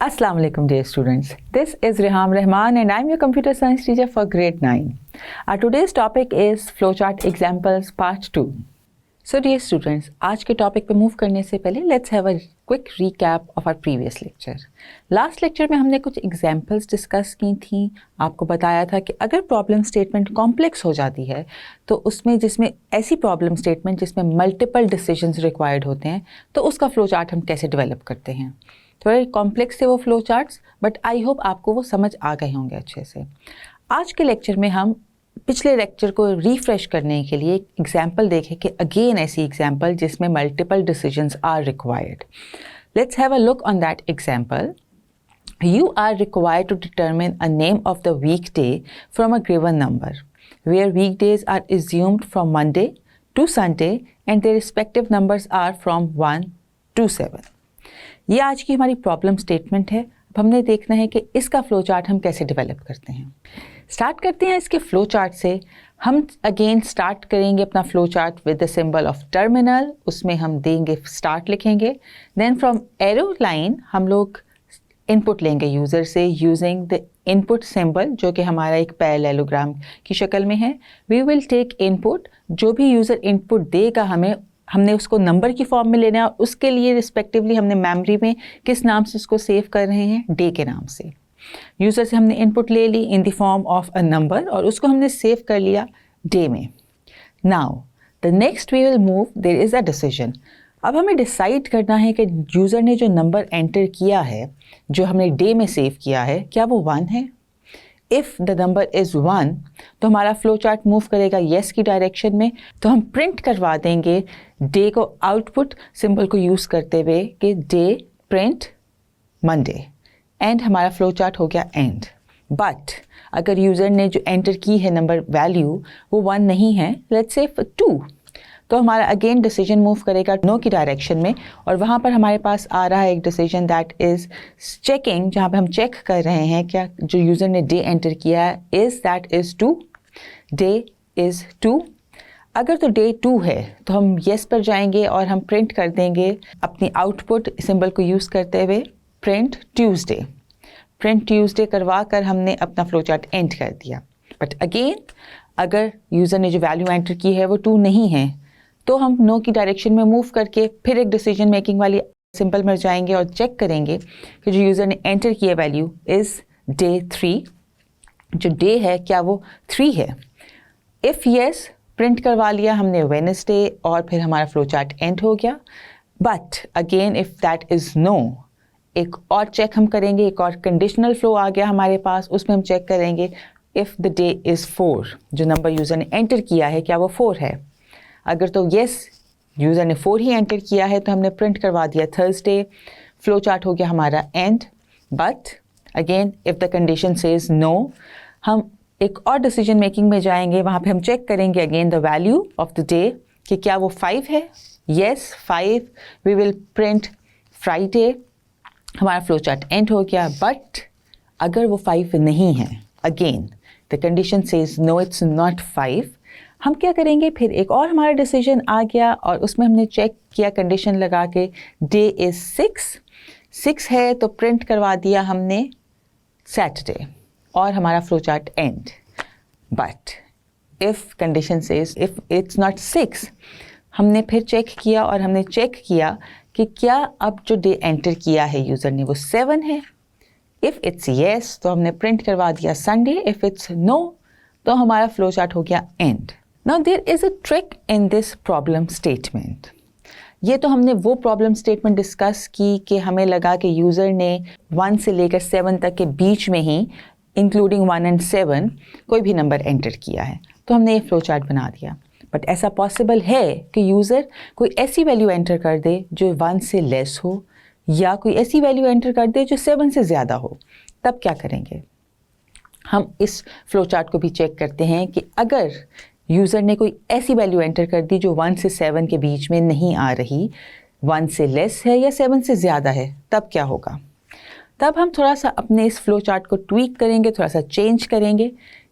Assalamu alaikum dear students. This is Reham Rahman and I'm your computer science teacher for grade 9. Our today's topic is flowchart examples part 2. So dear students, आज के topic पे move करने से पहले let's have a quick recap of our previous lecture. Last lecture में हमने कुछ examples discuss की थी. आपको बताया था कि अगर प्रॉब्लम स्टेटमेंट कॉम्प्लेक्स हो जाती है तो उसमें जिसमें ऐसी प्रॉब्लम स्टेटमेंट जिसमें मल्टीपल डिसीजंस रिक्वायर्ड होते हैं तो उसका फ्लो चार्ट हम कैसे डेवलप करते हैं. थोड़े कॉम्प्लेक्स थे वो flow charts, but I hope आपको वो समझ आ गए होंगे अच्छे से. आज के लेक्चर में हम पिछले लेक्चर को रिफ्रेश करने के लिए एक एग्जाम्पल देखें कि अगेन ऐसी एग्जाम्पल जिसमें multiple decisions are required. Let's have a look on that example. You are required to determine a name of the weekday from a given number, where weekdays are assumed from Monday to Sunday and their respective numbers are from 1 to 7. ये आज की हमारी problem statement है. अब हमने देखना है कि इसका फ्लो चार्ट हम कैसे डेवलप करते हैं. स्टार्ट करते हैं इसके फ्लो चार्ट से. हम अगेन स्टार्ट करेंगे अपना flow chart with the symbol of terminal. उसमें हम देंगे स्टार्ट लिखेंगे. देन फ्रॉम एरो लाइन हम लोग इनपुट लेंगे यूज़र से यूजिंग द इनपुट सिंबल जो कि हमारा एक पैरेललोग्राम की शक्ल में है. We will take input. जो भी यूज़र इनपुट देगा हमने उसको नंबर की फॉर्म में लेना है और उसके लिए रिस्पेक्टिवली हमने मेमोरी में किस नाम से उसको सेव कर रहे हैं, डे के नाम से. यूज़र से हमने इनपुट ले ली in the form of a number और उसको हमने सेव कर लिया डे में. Now the next we will move, there is a decision. अब हमें डिसाइड करना है कि यूज़र ने जो नंबर एंटर किया है जो हमने डे में सेव किया है क्या वो 1 है. इफ़ द नंबर इज़ 1 तो हमारा फ्लो चार्ट मूव करेगा येस की डायरेक्शन में. तो हम प्रिंट करवा देंगे डे को आउटपुट सिंबल को यूज़ करते हुए कि डे प्रिंट मंडे एंड हमारा फ्लो चार्ट हो गया एंड. बट अगर यूज़र ने जो एंटर की है नंबर वैल्यू वो 1 नहीं है, लेट्स से 2, तो हमारा अगेन डिसीजन मूव करेगा नो की डायरेक्शन में और वहाँ पर हमारे पास आ रहा है एक डिसीजन दैट इज़ चेकिंग, जहाँ पे हम चेक कर रहे हैं क्या जो यूज़र ने डे एंटर किया है is that is 2. Day is 2. अगर तो डे 2 है तो हम येस पर जाएंगे और हम प्रिंट कर देंगे अपनी आउटपुट सिंबल को यूज़ करते हुए प्रिंट ट्यूसडे. प्रिंट ट्यूसडे करवा कर हमने अपना फ्लो चार्ट एंड कर दिया. बट अगेन अगर यूज़र ने जो वैल्यू एंटर की है वो 2 नहीं है तो हम नो की डायरेक्शन में मूव करके फिर एक डिसीजन मेकिंग वाली सिंपल में जाएंगे और चेक करेंगे कि जो यूज़र ने एंटर किया वैल्यू इज़ डे 3. जो डे है क्या वो 3 है. इफ़ येस प्रिंट करवा लिया हमने वेडनेसडे और फिर हमारा फ्लो चार्ट एंड हो गया. But again if that is no, एक और चेक हम करेंगे, एक और कंडीशनल फ्लो आ गया हमारे पास. उसमें हम चेक करेंगे इफ़ द डे इज़ 4, जो नंबर यूज़र ने एंटर किया है क्या वो 4 है. अगर तो येस यूज़र ने 4 ही एंटर किया है तो हमने प्रिंट करवा दिया थर्सडे. फ्लो चार्ट हो गया हमारा end. But again if the condition says no, हम एक और डिसीजन मेकिंग में जाएंगे. वहाँ पे हम चेक करेंगे again the value of the day कि क्या वो 5 है. Yes 5, we will print Friday. हमारा फ्लो चार्ट एंड हो गया. बट अगर वो 5 नहीं है, again the condition says no it's not 5, हम क्या करेंगे फिर एक और हमारा डिसीजन आ गया और उसमें हमने चेक किया कंडीशन लगा के डे इज़ 6 है तो प्रिंट करवा दिया हमने सैटरडे और हमारा flow chart and. But if condition says if it's not 6, हमने फिर चेक किया और हमने चेक किया कि क्या अब जो डे एंटर किया है यूज़र ने वो 7 है. इफ़ इट्स येस तो हमने प्रिंट करवा दिया संडे. इफ़ इट्स नो तो हमारा फ्लो चार्ट हो गया and. Now there is a trick in this problem statement. ये तो हमने वो प्रॉब्लम स्टेटमेंट डिस्कस की कि हमें लगा कि यूज़र ने 1 से लेकर 7 तक के बीच में ही इंक्लूडिंग 1 and 7 कोई भी नंबर एंटर किया है तो हमने ये फ्लो चार्ट बना दिया. बट ऐसा पॉसिबल है कि यूज़र कोई ऐसी वैल्यू एंटर कर दे जो 1 से लेस हो या कोई ऐसी वैल्यू एंटर कर दे जो 7 से ज़्यादा हो. तब क्या करेंगे, हम इस फ्लो चार्ट को भी चेक करते हैं कि अगर यूज़र ने कोई ऐसी वैल्यू एंटर कर दी जो 1 से 7 के बीच में नहीं आ रही, 1 से लेस है या 7 से ज़्यादा है, तब क्या होगा. तब हम थोड़ा सा अपने इस फ्लो चार्ट को ट्वीक करेंगे, थोड़ा सा चेंज करेंगे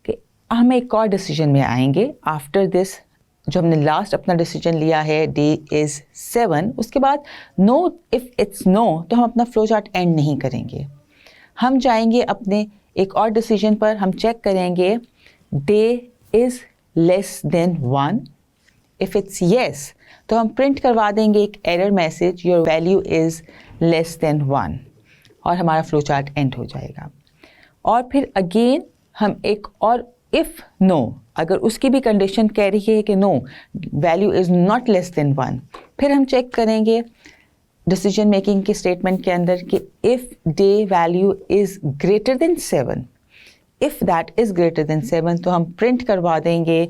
कि हम एक और डिसीजन में आएंगे आफ्टर दिस. जो हमने लास्ट अपना डिसीजन लिया है डे इज़ 7, उसके बाद नो इफ़ इट्स नो तो हम अपना फ्लो चार्ट एंड नहीं करेंगे. हम जाएंगे अपने एक और डिसीजन पर, हम चेक करेंगे day is less than 1। If it's yes तो हम प्रिंट करवा देंगे एक error message, your value is less than 1, और हमारा फ्लो चार्ट एंड हो जाएगा। और फिर अगेन हम एक और इफ़ नो, अगर उसकी भी कंडीशन कह रही है कि no value is not less than 1, फिर हम चेक करेंगे डिसीजन मेकिंग के स्टेटमेंट के अंदर कि if day value is greater than 7, if that is greater than 7 तो हम प्रिंट करवा देंगे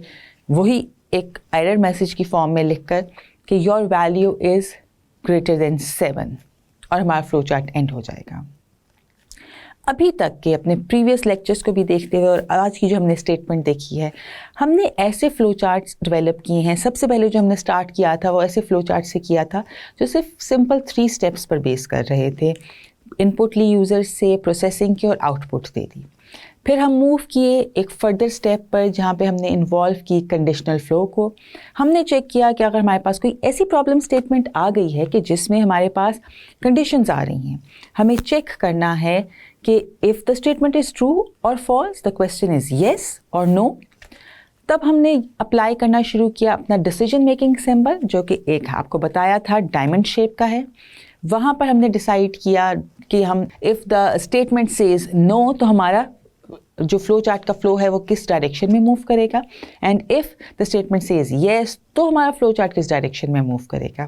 वही एक एरर मैसेज की फॉर्म में लिखकर कि your value is greater than 7, और हमारा फ्लो चार्ट एंड हो जाएगा। अभी तक के अपने प्रीवियस लेक्चर्स को भी देखते हुए और आज की जो हमने स्टेटमेंट देखी है, हमने ऐसे फ्लो चार्ट्स डेवलप किए हैं। सबसे पहले जो हमने स्टार्ट किया था वो ऐसे फ्लो चार्ट से किया था जो सिर्फ सिंपल 3 स्टेप्स पर बेस कर रहे थे। इनपुट ली यूज़र से, प्रोसेसिंग की और आउटपुट दे दी। फिर हम मूव किए एक फर्दर स्टेप पर जहाँ पे हमने इन्वॉल्व की कंडीशनल फ़्लो को। हमने चेक किया कि अगर हमारे पास कोई ऐसी प्रॉब्लम स्टेटमेंट आ गई है कि जिसमें हमारे पास कंडीशंस आ रही हैं, हमें चेक करना है कि if the statement is true और false, the question is yes और नो। तब हमने अप्लाई करना शुरू किया अपना डिसीजन मेकिंग सिंबल, जो कि एक आपको बताया था डायमंड शेप का है। वहाँ पर हमने डिसाइड किया कि हम if the statement says no तो हमारा जो फ्लो चार्ट का फ्लो है वो किस डायरेक्शन में मूव करेगा, and if the statement says yes तो हमारा फ्लो चार्ट किस डायरेक्शन में मूव करेगा।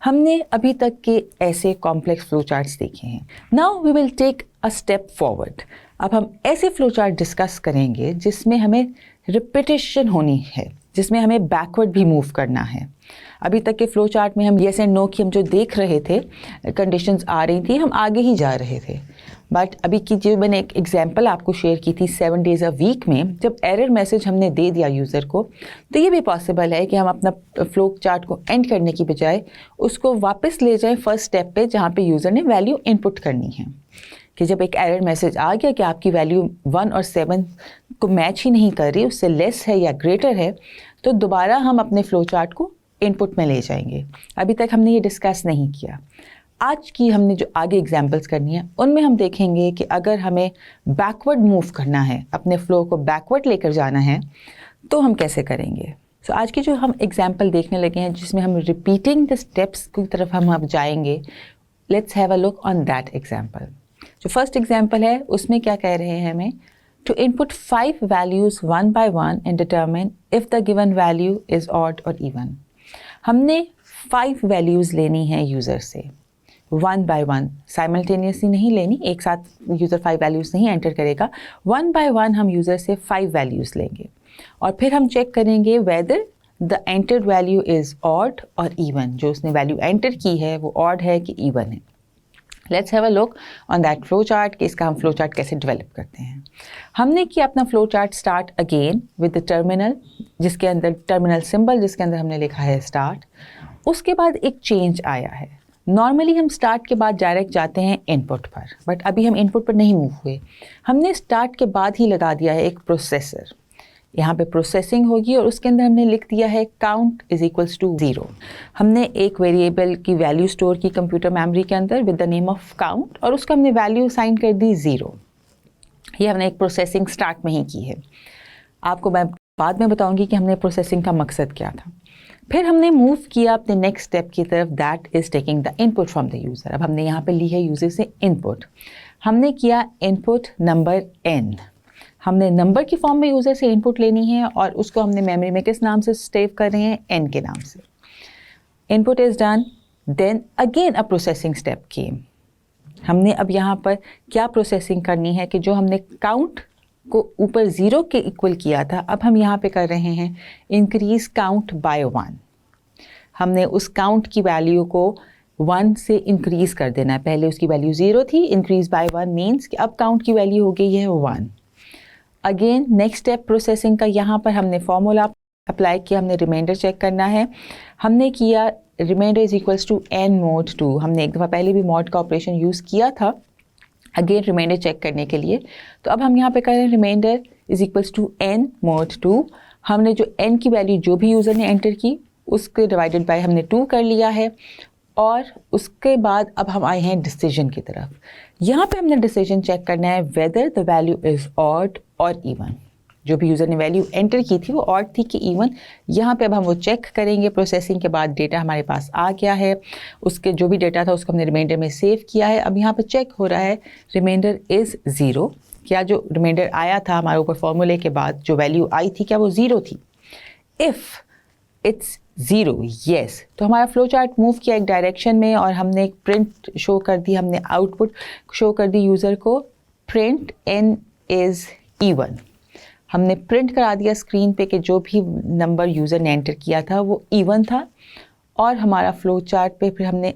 हमने अभी तक के ऐसे कॉम्प्लेक्स फ्लो चार्ट्स देखे हैं। Now we will take a step forward. अब हम ऐसे फ्लो चार्ट डिस्कस करेंगे जिसमें हमें रिपीटेशन होनी है, जिसमें हमें बैकवर्ड भी मूव करना है। अभी तक के फ्लो चार्ट में हम येस एंड नो की हम जो देख रहे थे, कंडीशंस आ रही थी, हम आगे ही जा रहे थे। बट अभी की जो मैंने एक एग्जांपल आपको शेयर की थी 7 डेज़ अ वीक में, जब एरर मैसेज हमने दे दिया यूज़र को, तो ये भी पॉसिबल है कि हम अपना फ्लो चार्ट को एंड करने की बजाय उसको वापस ले जाएं फर्स्ट स्टेप पे जहाँ पे यूज़र ने वैल्यू इनपुट करनी है। कि जब एक एरर मैसेज आ गया कि आपकी वैल्यू 1 और 7 को मैच ही नहीं कर रही, उससे लेस है या ग्रेटर है, तो दोबारा हम अपने फ्लो चार्ट को इनपुट में ले जाएंगे। अभी तक हमने ये डिस्कस नहीं किया। आज की हमने जो आगे एग्जांपल्स करनी है उनमें हम देखेंगे कि अगर हमें बैकवर्ड मूव करना है, अपने फ्लो को बैकवर्ड लेकर जाना है, तो हम कैसे करेंगे। सो आज की जो हम एग्जांपल देखने लगे हैं जिसमें हम रिपीटिंग द स्टेप्स की तरफ हम अब जाएंगे, let's have a look on that example. जो फर्स्ट एग्जांपल है उसमें क्या कह रहे हैं हमें, to input 5 values 1 by 1 and determine if the given value is odd और इवन। हमने 5 वैल्यूज़ लेनी है यूज़र से 1 by 1, साइमल्टेनियसली नहीं लेनी, एक साथ यूज़र 5 वैल्यूज़ नहीं एंटर करेगा। 1 by 1 हम यूज़र से 5 वैल्यूज़ लेंगे और फिर हम चेक करेंगे whether the entered value is odd और इवन। जो उसने वैल्यू एंटर की है वो ऑड है कि इवन है। Let's have a look on that flow chart कि इसका हम फ्लो चार्ट कैसे डेवलप करते हैं। हमने किया अपना flow chart start again with the terminal, जिसके अंदर टर्मिनल सिंबल जिसके अंदर हमने लिखा है स्टार्ट। उसके बाद एक चेंज आया है। नॉर्मली हम स्टार्ट के बाद डायरेक्ट जाते हैं इनपुट पर, बट अभी हम इनपुट पर नहीं मूव हुए। हमने स्टार्ट के बाद ही लगा दिया है एक प्रोसेसर। यहाँ पे प्रोसेसिंग होगी और उसके अंदर हमने लिख दिया है काउंट इज इक्वल्स टू 0। हमने एक वेरिएबल की वैल्यू स्टोर की कंप्यूटर मेमोरी के अंदर with the name of count, और उसको हमने वैल्यू साइन कर दी 0। ये हमने एक प्रोसेसिंग स्टार्ट में ही की है। आपको मैं बाद में बताऊंगी कि हमने प्रोसेसिंग का मकसद क्या था। फिर हमने मूव किया अपने नेक्स्ट स्टेप की तरफ, that is taking the input from the user. अब हमने यहाँ पे ली है यूज़र से इनपुट। हमने किया इनपुट नंबर n। हमने नंबर की फॉर्म में यूज़र से इनपुट लेनी है और उसको हमने मेमोरी में किस नाम से सेव कर रहे हैं, n के नाम से। Input is done, then again a processing step came. हमने अब यहाँ पर क्या प्रोसेसिंग करनी है कि जो हमने काउंट को ऊपर 0 के इक्वल किया था, अब हम यहाँ पे कर रहे हैं इंक्रीज़ काउंट बाय 1। हमने उस काउंट की वैल्यू को 1 से इंक्रीज़ कर देना है। पहले उसकी वैल्यू 0 थी, इंक्रीज़ बाय 1 मीन्स कि अब काउंट की वैल्यू हो गई है 1। अगेन नेक्स्ट स्टेप प्रोसेसिंग का, यहाँ पर हमने फॉर्मूला अप्लाई किया, हमने रिमाइंडर चेक करना है। हमने किया remainder is equals to n mod 2। हमने एक दफ़ा पहले भी मॉड का ऑपरेशन यूज़ किया था अगेन रिमाइंडर चेक करने के लिए। तो अब हम यहाँ पे कर रहे हैं remainder is equals to n mod 2। हमने जो n की वैल्यू जो भी यूज़र ने एंटर की उसके डिवाइडेड बाय हमने 2 कर लिया है, और उसके बाद अब हम आए हैं डिसीजन की तरफ। यहाँ पे हमने डिसीजन चेक करना है whether the value is odd और इवन। जो भी यूज़र ने वैल्यू एंटर की थी वो ऑड थी कि इवन। यहाँ पे अब हम वो चेक करेंगे। प्रोसेसिंग के बाद डेटा हमारे पास आ गया है, उसके जो भी डेटा था उसको हमने रिमाइंडर में सेव किया है। अब यहाँ पे चेक हो रहा है रिमाइंडर इज़ ज़ीरो। क्या जो रिमाइंडर आया था हमारे ऊपर फॉर्मूले के बाद जो वैल्यू आई थी क्या वो ज़ीरो थी? इफ़ इट्स ज़ीरो येस, तो हमारा फ्लो चार्ट मूव किया एक डायरेक्शन में और हमने एक प्रिंट शो कर दी, हमने आउटपुट शो कर दी यूज़र को, प्रिंट n इज़ इवन। हमने प्रिंट करा दिया स्क्रीन पे कि जो भी नंबर यूज़र ने एंटर किया था वो इवन था। और हमारा फ्लो चार्ट पे फिर हमने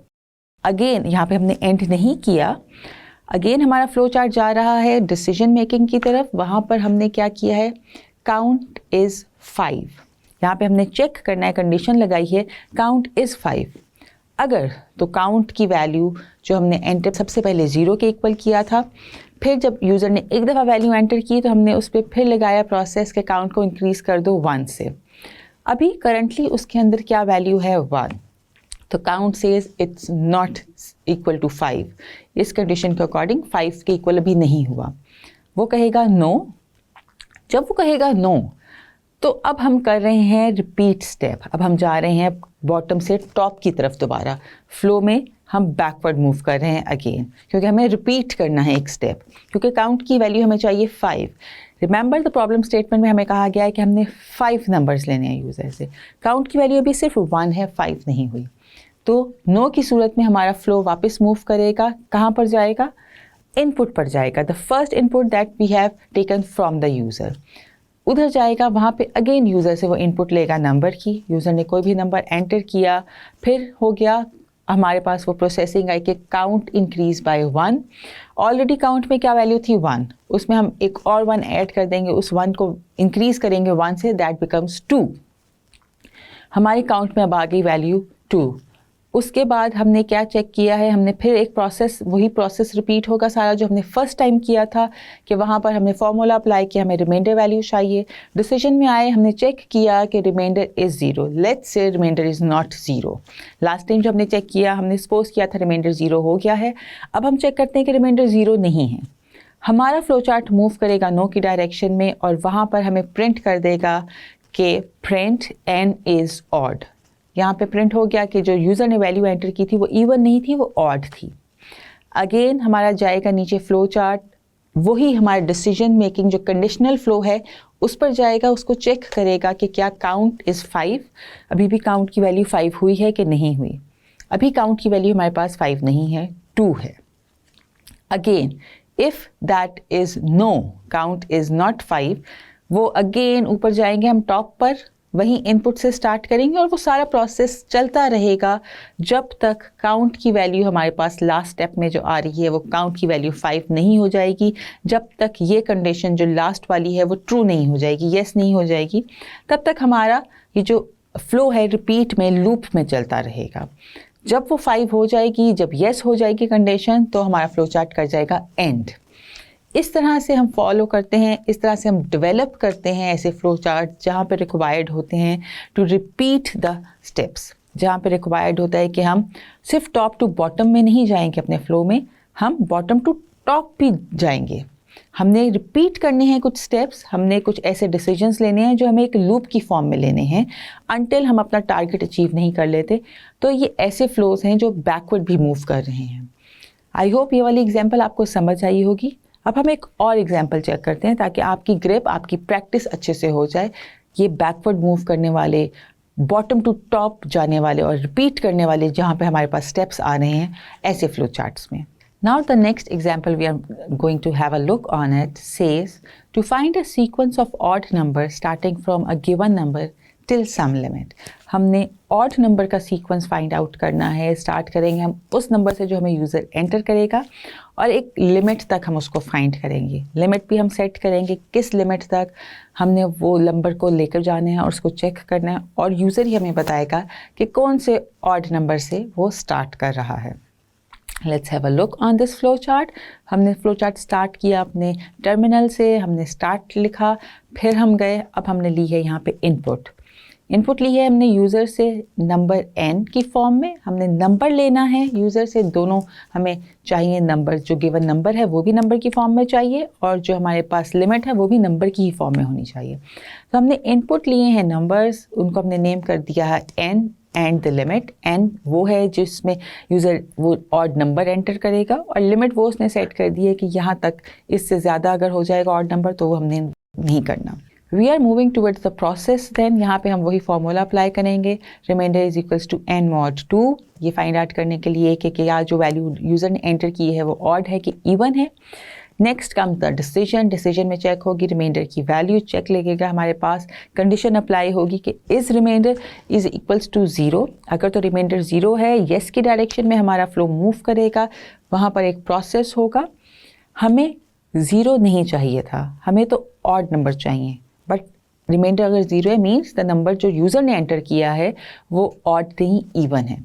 अगेन, यहाँ पे हमने एंड नहीं किया, अगेन हमारा फ्लो चार्ट जा रहा है डिसीजन मेकिंग की तरफ। वहाँ पर हमने क्या किया है, काउंट इज़ 5। यहाँ पे हमने चेक करना है, कंडीशन लगाई है काउंट इज़ 5। अगर तो काउंट की वैल्यू जो हमने एंटर सबसे पहले 0 के इक्वल किया था, फिर जब यूज़र ने एक दफ़ा वैल्यू एंटर की तो हमने उस पर फिर लगाया प्रोसेस के काउंट को इंक्रीज़ कर दो 1 से। अभी करंटली उसके अंदर क्या वैल्यू है 1, तो count says it's not equal to 5। इस कंडीशन के अकॉर्डिंग 5 के इक्वल अभी नहीं हुआ। वो कहेगा नो। जब वो कहेगा नो तो अब हम कर रहे हैं रिपीट स्टेप। अब हम जा रहे हैं बॉटम से टॉप की तरफ दोबारा। फ्लो में हम बैकवर्ड मूव कर रहे हैं अगेन, क्योंकि हमें रिपीट करना है एक स्टेप, क्योंकि काउंट की वैल्यू हमें चाहिए 5। रिमेंबर द प्रॉब्लम स्टेटमेंट में हमें कहा गया है कि हमने 5 नंबर्स लेने हैं यूज़र से। काउंट की वैल्यू अभी सिर्फ 1 है, 5 नहीं हुई। तो नो की सूरत में हमारा फ्लो वापस मूव करेगा, कहाँ पर जाएगा, इनपुट पर जाएगा। The first input that we have taken from the user, उधर जाएगा। वहाँ पे अगेन यूज़र से वो इनपुट लेगा नंबर की। यूज़र ने कोई भी नंबर एंटर किया, फिर हो गया हमारे पास वो प्रोसेसिंग आई कि count increase by 1। Already count में क्या वैल्यू थी 1, उसमें हम एक और 1 ऐड कर देंगे, उस 1 को इंक्रीज करेंगे 1 से, दैट बिकम्स 2। हमारी काउंट में अब आ गई वैल्यू 2। उसके बाद हमने क्या चेक किया है, हमने फिर एक प्रोसेस, वही प्रोसेस रिपीट होगा सारा जो हमने फर्स्ट टाइम किया था, कि वहाँ पर हमने फॉर्मूला अप्लाई किया, हमें रिमाइंडर वैल्यू चाहिए। डिसीजन में आए, हमने चेक किया कि remainder is 0। Let's say remainder is not 0। Last time जब हमने चेक किया, हमने सपोज किया था रिमाइंडर 0 हो गया है। अब हम चेक करते हैं कि रिमाइंडर 0 नहीं है। हमारा फ्लो चार्ट मूव करेगा नो की डायरेक्शन में और वहाँ पर हमें प्रिंट कर देगा कि प्रिंट n इज़ ऑड। यहाँ पे प्रिंट हो गया कि जो यूज़र ने वैल्यू एंटर की थी वो इवन नहीं थी, वो ऑड थी। अगेन हमारा जाएगा नीचे फ्लो चार्ट, वही हमारा डिसीजन मेकिंग जो कंडीशनल फ्लो है उस पर जाएगा, उसको चेक करेगा कि क्या काउंट इज़ 5। अभी भी काउंट की वैल्यू 5 हुई है कि नहीं हुई। अभी काउंट की वैल्यू हमारे पास 5 नहीं है, 2 है। Again if that is no, count is not 5, वो अगेन ऊपर जाएंगे हम टॉप पर, वहीं इनपुट से स्टार्ट करेंगे और वो सारा प्रोसेस चलता रहेगा जब तक काउंट की वैल्यू हमारे पास लास्ट स्टेप में जो आ रही है वो काउंट की वैल्यू 5 नहीं हो जाएगी। जब तक ये कंडीशन जो लास्ट वाली है वो ट्रू नहीं हो जाएगी, येस नहीं हो जाएगी, तब तक हमारा ये जो फ्लो है रिपीट में, लूप में चलता रहेगा। जब वो 5 हो जाएगी, जब येस हो जाएगी कंडीशन, तो हमारा फ्लो चार्ट कर जाएगा एंड। इस तरह से हम फॉलो करते हैं, इस तरह से हम डेवलप करते हैं ऐसे फ्लो चार्ट जहाँ पे रिक्वायर्ड होते हैं टू रिपीट द स्टेप्स, जहाँ पे रिक्वायर्ड होता है कि हम सिर्फ टॉप टू बॉटम में नहीं जाएंगे अपने फ्लो में, हम बॉटम टू टॉप भी जाएंगे। हमने रिपीट करने हैं कुछ स्टेप्स, हमने कुछ ऐसे डिसीजंस लेने हैं जो हमें एक लूप की फॉर्म में लेने हैं अनटिल हम अपना टारगेट अचीव नहीं कर लेते। तो ये ऐसे फ्लोज हैं जो बैकवर्ड भी मूव कर रहे हैं। आई होप ये वाली एग्जाम्पल आपको समझ आई होगी। अब हम एक और एग्जाम्पल चेक करते हैं ताकि आपकी ग्रिप, आपकी प्रैक्टिस अच्छे से हो जाए। ये बैकवर्ड मूव करने वाले, बॉटम टू टॉप जाने वाले और रिपीट करने वाले जहाँ पे हमारे पास स्टेप्स आ रहे हैं ऐसे फ्लो चार्ट्स में। Now the next example we are going to have a look on it says to find a sequence of odd numbers starting from a given number till some limit। हमने odd number का sequence find out करना है। Start करेंगे हम उस number से जो हमें यूज़र एंटर करेगा और एक लिमिट तक हम उसको फाइंड करेंगे। लिमिट भी हम सेट करेंगे किस लिमिट तक हमने वो नंबर को लेकर जाना है और उसको चेक करना है, और यूज़र ही हमें बताएगा कि कौन से odd नंबर से वो स्टार्ट कर रहा है। Let's have a look on this flow chart. हमने फ्लो चार्ट स्टार्ट किया अपने टर्मिनल से, हमने स्टार्ट लिखा, फिर हम गए, अब हमने ली है यहाँ पे इनपुट। इनपुट ली है हमने यूज़र से नंबर n की फॉर्म में, हमने नंबर लेना है यूज़र से, दोनों हमें चाहिए नंबर, जो गिवन नंबर है वो भी नंबर की फॉर्म में चाहिए और जो हमारे पास लिमिट है वो भी नंबर की ही फॉर्म में होनी चाहिए। तो हमने इनपुट लिए हैं नंबर्स, उनको हमने नेम कर दिया है n and the limit. n वो है जिसमें यूज़र वो ऑड नंबर एंटर करेगा और लिमिट वो उसने सेट कर दी है कि यहाँ तक, इससे ज़्यादा अगर हो जाएगा ऑड नंबर तो वो हमने नहीं करना। We are moving towards the process then, यहाँ पे हम वही फॉर्मूला अप्लाई करेंगे, remainder is equals to n mod 2। ये फाइंड आउट करने के लिए कि क्या जो वैल्यू यूज़र ने एंटर की है वो ऑड है कि इवन है। Next comes the decision, decision में चेक होगी रिमाइंडर की वैल्यू, चेक लगेगा हमारे पास, कंडीशन अप्लाई होगी कि इस रिमाइंडर इज इक्वल्स टू 0। अगर तो रिमाइंडर 0 है, येस की डायरेक्शन में हमारा फ्लो मूव करेगा, वहाँ पर एक प्रोसेस होगा। हमें 0 नहीं चाहिए था, हमें तो ऑड नंबर चाहिए, बट रिमाइंडर अगर 0 है मीन्स द नंबर जो यूज़र ने एंटर किया है वो ऑड नहीं इवन है।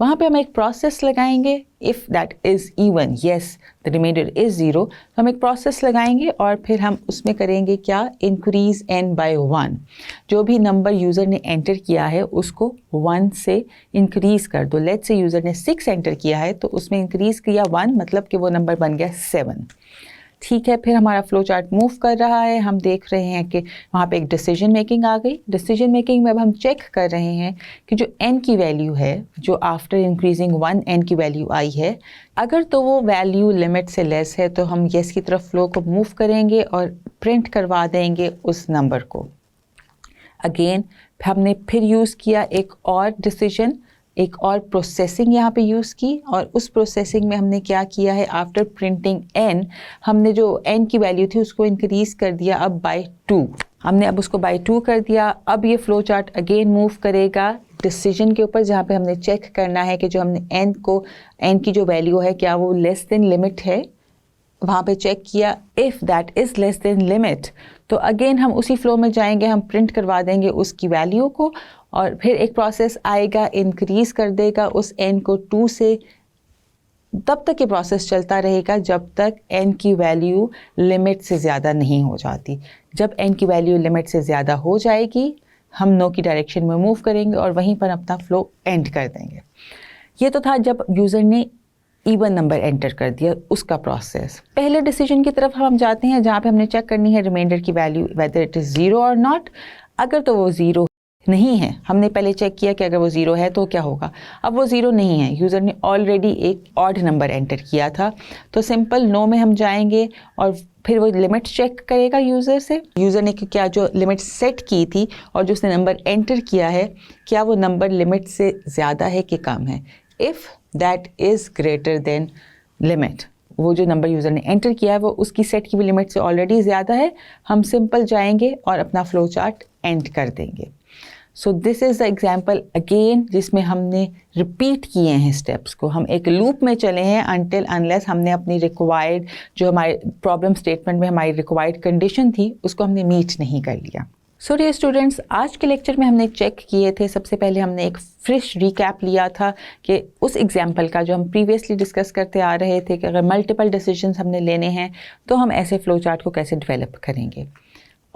वहाँ पे हम एक प्रोसेस लगाएंगे, if that is even, yes the remainder is 0, तो हम एक प्रोसेस लगाएंगे और फिर हम उसमें करेंगे क्या, इंक्रीज़ n बाय 1। जो भी नंबर यूज़र ने एंटर किया है उसको 1 से इंक्रीज़ कर दो। लेट्स से यूज़र ने 6 एंटर किया है तो उसमें इंक्रीज़ किया 1, मतलब कि वो नंबर बन गया 7। ठीक है, फिर हमारा फ्लो चार्ट मूव कर रहा है, हम देख रहे हैं कि वहाँ पे एक डिसीजन मेकिंग आ गई। डिसीजन मेकिंग में अब हम चेक कर रहे हैं कि जो n की वैल्यू है, जो आफ्टर इंक्रीजिंग 1 n की वैल्यू आई है, अगर तो वो वैल्यू लिमिट से लेस है तो हम येस की तरफ फ्लो को मूव करेंगे और प्रिंट करवा देंगे उस नंबर को। अगेन हमने फिर यूज़ किया एक और डिसीजन, एक और प्रोसेसिंग यहाँ पे यूज़ की, और उस प्रोसेसिंग में हमने क्या किया है, आफ्टर प्रिंटिंग n हमने जो n की वैल्यू थी उसको इंक्रीज़ कर दिया अब बाय 2। हमने अब उसको बाय 2 कर दिया। अब ये फ्लो चार्ट अगेन मूव करेगा डिसीजन के ऊपर, जहाँ पे हमने चेक करना है कि जो हमने n की जो वैल्यू है क्या वो लेस देन लिमिट है। वहाँ पे चेक किया, if that is less than limit, तो अगेन हम उसी फ्लो में जाएंगे, हम प्रिंट करवा देंगे उसकी वैल्यू को, और फिर एक प्रोसेस आएगा, इंक्रीज़ कर देगा उस n को 2 से। तब तक ये प्रोसेस चलता रहेगा जब तक n की वैल्यू लिमिट से ज़्यादा नहीं हो जाती। जब n की वैल्यू लिमिट से ज़्यादा हो जाएगी, हम नो की डायरेक्शन में मूव करेंगे और वहीं पर अपना फ्लो एंड कर देंगे। ये तो था जब यूज़र ने इवन नंबर एंटर कर दिया, उसका प्रोसेस। पहले डिसीजन की तरफ हम जाते हैं, जहाँ पे हमने चेक करनी है रिमाइंडर की वैल्यू वेदर इट इज़ 0 और नॉट। अगर तो वो 0 नहीं है, हमने पहले चेक किया कि अगर वो 0 है तो क्या होगा। अब वो 0 नहीं है, यूज़र ने ऑलरेडी एक ऑड नंबर एंटर किया था, तो सिंपल नो में हम जाएंगे और फिर वो लिमिट चेक करेगा यूज़र से। यूज़र ने क्या जो लिमिट सेट की थी और जो उसने नंबर एंटर किया है, क्या वो नंबर लिमिट से ज़्यादा है कि कम है। If that is greater than limit, वो जो नंबर यूज़र ने एंटर किया है वो उसकी सेट की भी लिमिट से ऑलरेडी ज़्यादा है, हम सिंपल जाएंगे और अपना फ्लो चार्ट एंड कर देंगे। So this is the example again, जिसमें हमने रिपीट किए हैं स्टेप्स को। हम एक लूप में चले हैं अनटिल अनलेस हमने अपनी रिक्वायर्ड, जो हमारे प्रॉब्लम स्टेटमेंट में हमारी रिक्वायर्ड कंडीशन थी, उसको हमने मीट नहीं कर लिया। सो डियर स्टूडेंट्स, आज के लेक्चर में हमने चेक किए थे, सबसे पहले हमने एक फ्रेश रिकैप लिया था कि उस एग्जाम्पल का जो हम प्रीवियसली डिस्कस करते आ रहे थे कि अगर मल्टीपल डिसीजंस हमने लेने हैं तो हम ऐसे फ्लो चार्ट को कैसे डेवलप करेंगे।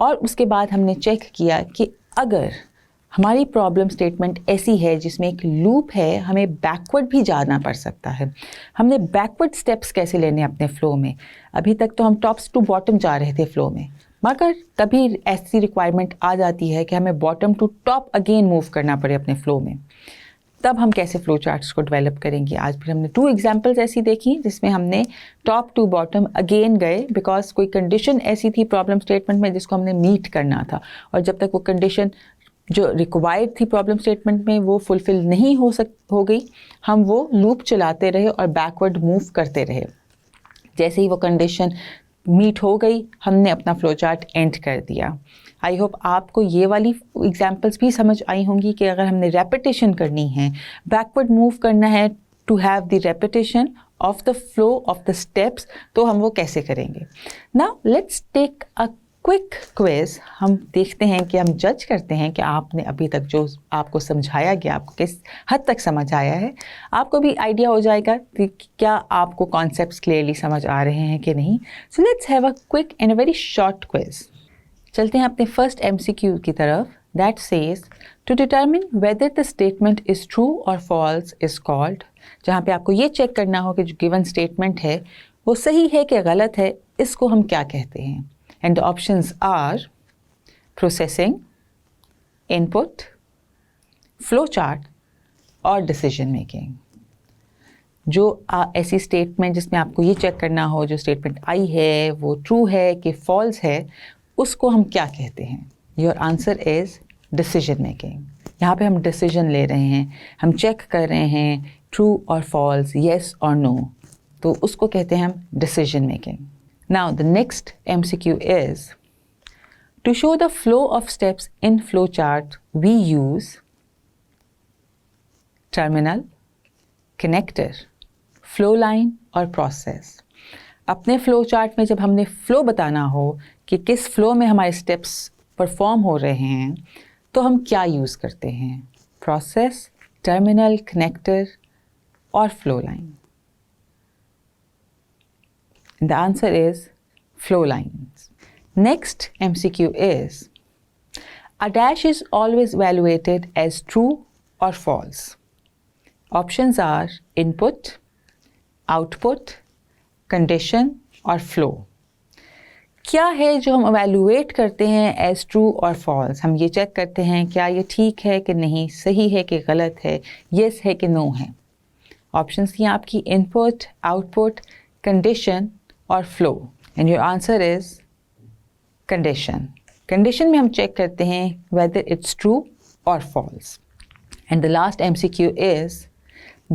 और उसके बाद हमने चेक किया कि अगर हमारी प्रॉब्लम स्टेटमेंट ऐसी है जिसमें एक लूप है, हमें बैकवर्ड भी जाना पड़ सकता है। हमने बैकवर्ड स्टेप्स कैसे लेने अपने फ़्लो में। अभी तक तो हम टॉप्स टू बॉटम जा रहे थे फ़्लो में, मगर कभी ऐसी रिक्वायरमेंट आ जाती है कि हमें bottom to top again move करना पड़े अपने फ़्लो में, तब हम कैसे फ़्लो चार्ट्स को डेवलप करेंगे। आज फिर हमने 2 एग्जांपल्स ऐसी देखी जिसमें हमने टॉप टू बॉटम अगेन गए, बिकॉज कोई कंडीशन ऐसी थी प्रॉब्लम स्टेटमेंट में जिसको हमने मीट करना था, और जब तक वो कंडीशन जो रिक्वायर्ड थी प्रॉब्लम स्टेटमेंट में वो फुलफ़िल नहीं हो गई, हम वो लूप चलाते रहे और बैकवर्ड मूव करते रहे। जैसे ही वो कंडीशन मीट हो गई, हमने अपना फ्लो चार्ट एंड कर दिया। आई होप आपको ये वाली एग्जांपल्स भी समझ आई होंगी कि अगर हमने रेपिटेशन करनी है, बैकवर्ड मूव करना है to have the repetition of the flow of the steps, तो हम वो कैसे करेंगे। Now let's take a quick quiz. हम देखते हैं कि हम जज करते हैं कि आपने अभी तक जो आपको समझाया गया आपको किस हद तक समझ आया है। आपको भी आइडिया हो जाएगा कि क्या आपको कॉन्सेप्ट्स क्लियरली समझ आ रहे हैं कि नहीं। So let's have a quick and a very short quiz. चलते हैं अपने फर्स्ट MCQ की तरफ। that says to determine whether the statement is true or false is called, जहाँ पे आपको ये चेक करना हो कि जो गिवन स्टेटमेंट है वो सही है कि गलत है, इसको हम क्या कहते हैं? And the options are processing, input, flow chart और डिसीजन मेकिंग। जो ऐसी स्टेटमेंट जिसमें आपको ये चेक करना हो जो स्टेटमेंट आई है वो ट्रू है कि फॉल्स है, उसको हम क्या कहते हैं? Your answer is decision making. यहाँ पे हम डिसीजन ले रहे हैं, हम चेक कर रहे हैं ट्रू और फॉल्स, येस और नो, तो उसको कहते हैं हम decision making. Now the next MCQ is to show the flow of steps in flow chart we use terminal, connector, flow line और प्रोसेस। अपने फ्लो चार्ट में जब हमने फ्लो बताना हो कि किस फ्लो में हमारे स्टेप्स परफॉर्म हो रहे हैं, तो हम क्या यूज़ करते हैं? प्रोसेस, टर्मिनल, कनेक्टर और flow line. The answer is flow lines. Next MCQ is a dash is always evaluated as true or false. Options are input, output, condition और flow. क्या है जो हम evaluate करते हैं as true और false? हम ये चेक करते हैं क्या ये ठीक है कि नहीं, सही है कि गलत है, yes है कि no है। Options थी आपकी input, output, condition और flow. And your answer is condition. Condition में हम चेक करते हैं whether it's true or false. And the last MCQ is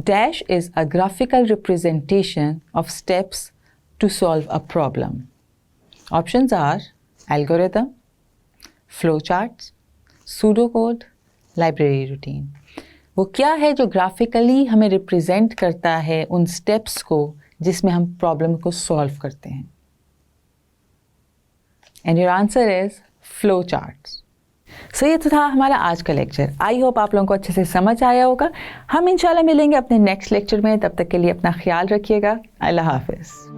dash is a graphical representation of steps to solve a problem. Options are algorithm, flowcharts, pseudocode, library routine. वो क्या है जो graphically हमें represent करता है उन स्टेप्स को जिसमें हम प्रॉब्लम को सॉल्व करते हैं? And your answer is flow charts. So ये तो था हमारा आज का लेक्चर। आई होप आप लोगों को अच्छे से समझ आया होगा। हम इंशाल्लाह मिलेंगे अपने नेक्स्ट लेक्चर में। तब तक के लिए अपना ख्याल रखिएगा। अल्लाह हाफिज़।